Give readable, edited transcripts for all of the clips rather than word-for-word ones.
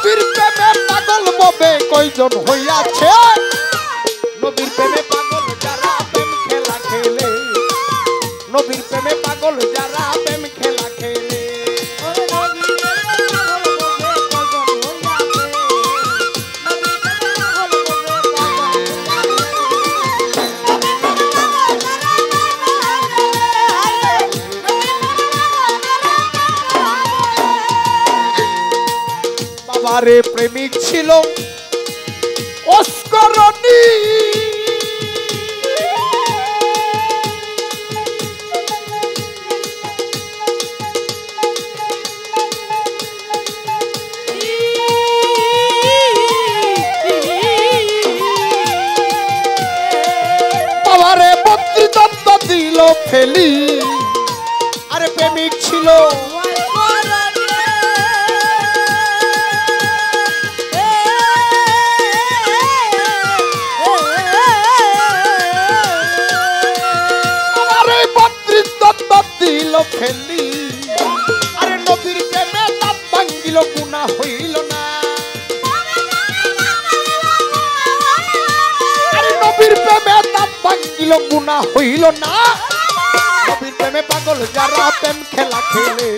নবীর প্রেমে পাগল ববে কয়জন হইয়াছে নবীর প্রেমে পাগল যারা প্রেম খেলা খেলে নবীর প্রেমে পাগল যারা প্রেম খেলা খেলে বাবারে প্রেমিক ছিল অস্করণী বাবারে 32 দন্ত দিল ফেলি আরে প্রেমিক ছিল ফেলি আরে নবীর প্রেমে দাঁত ভাঙ্গিল গুনাহ হইল না আরে নবীর প্রেমে দাঁত ভাঙ্গিল গুনাহ হইল না নবীর প্রেমে পাগল যারা প্রেম খেলা খেলে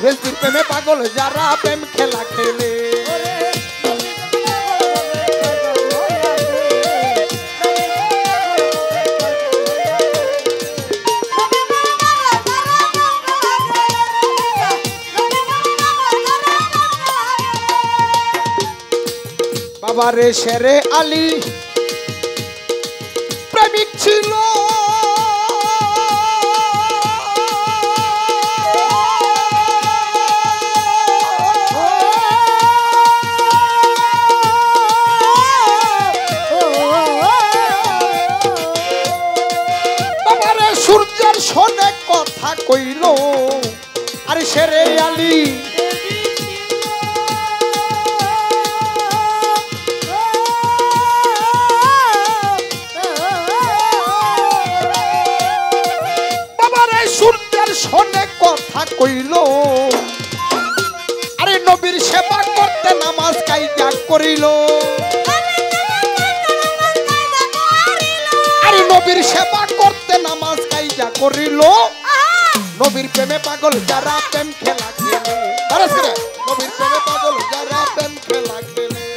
নবীর প্রেমে পাগল যারা প্রেম খেলা খেলে বাবারে শেরে আলী প্রেমিক ছিল বাবারে সূর্যের সনে কথা কইল আরে শেরে আলী শোনে কথা কইল আরে নবীর সেবা করতে নামাজ কায়দা করিল আরে নবীর সেবা করতে নামাজ কায়দা করিল নবীর প্রেমে পাগল যারা প্রেম খেলা খেলে নবীর প্রেমে পাগল যারা প্রেম খেলা খেলে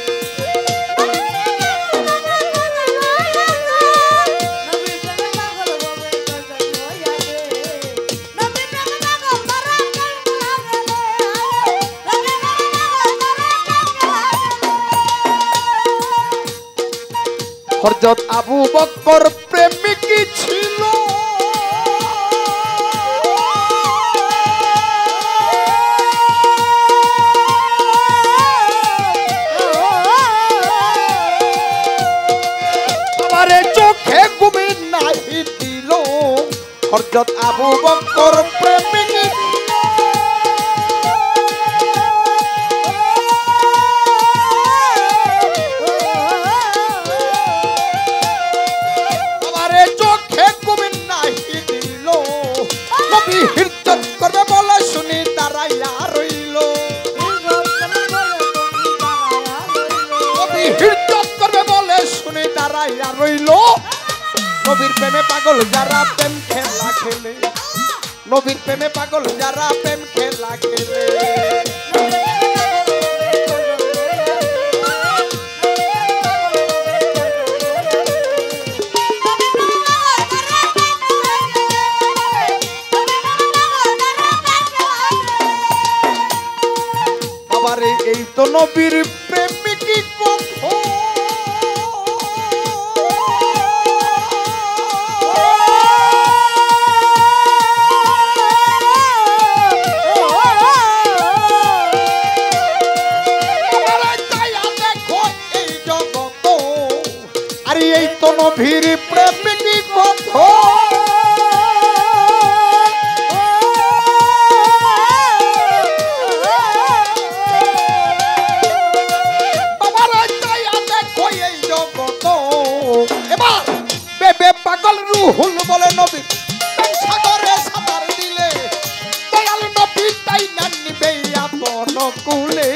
হযরত আবু বকর প্রেমিক ছিল আমারে চোখে ঘুম নাহি দিল হযরত আবু বকর প্রেমিক হিরদত করবে বলে শুনি দাঁড়াইয়া রইল হিরদত করবে বলে শুনি দাঁড়াইয়া রইল নবীর প্রেমে পাগল যারা প্রেম খেলা খেলে নবীর প্রেমে পাগল যারা প্রেম খেলা খেলে এই তো নবীর প্রেমিক আরে এই তো নবীর প্রেমিক কথা পাগল রুহুল বলে নবী সাগরে সাঁতার দিলে দয়াল নবী তাই না নিবে আপন কুলে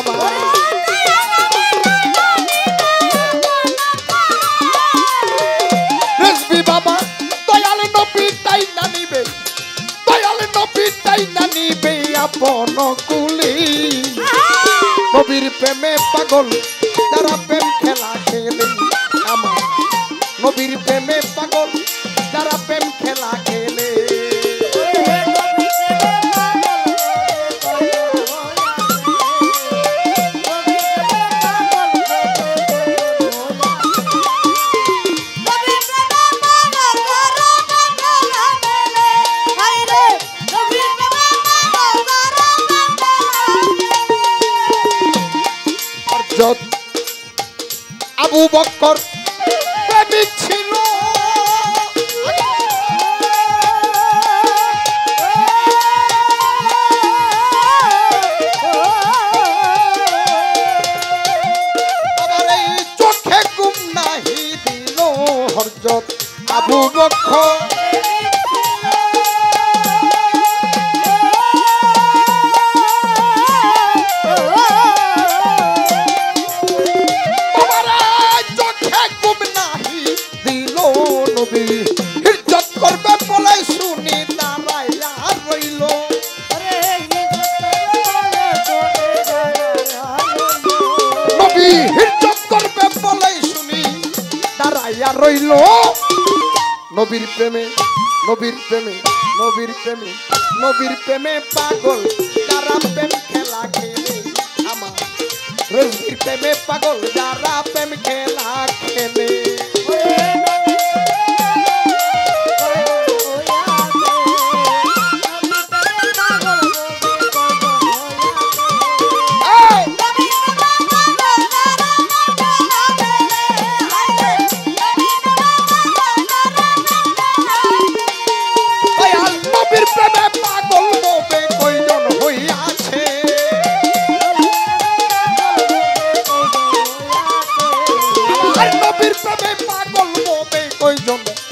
আমার রাসূলি নবীর প্রেমে পাগল যারা প্রেম খেলা খেলে আমার নবীর প্রেমে পাগল যারা প্রেম খেলা খেলে আবু বকর প্রেমিক ছিল আবার এই চোখে ঘুম নাহি দিল হযরত আবু বকর ইজ্জত করবে বলে শুনি দাঁড়াইয়া রইল নবী ইজ্জত করবে বলে শুনি দাঁড়াইয়া রইল নবীর প্রেমে নবীর প্রেমে নবীর প্রেমে নবীর প্রেমে পাগল যারা প্রেম খেলা খেলে আমার নবীর প্রেমে পাগল যারা প্রেম খেলা খেলে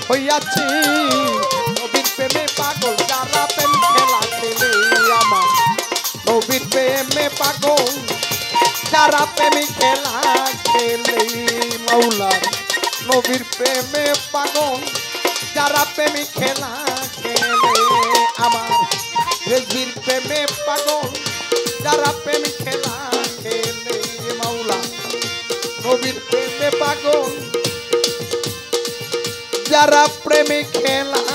হইয়াছি নবীর প্রেমে পাগল যারা প্রেম খেলা খেলে আমার নবীর প্রেমে পাগল যারা প্রেম খেলা খেলে মাওলার নবীর প্রেমে পাগল যারা প্রেম খেলা খেলে আমার নবীর প্রেমে পাগল যারা প্রেম খেলা খেলে মাওলা নবীর প্রেমে পাগল যারা প্রেমে খেলা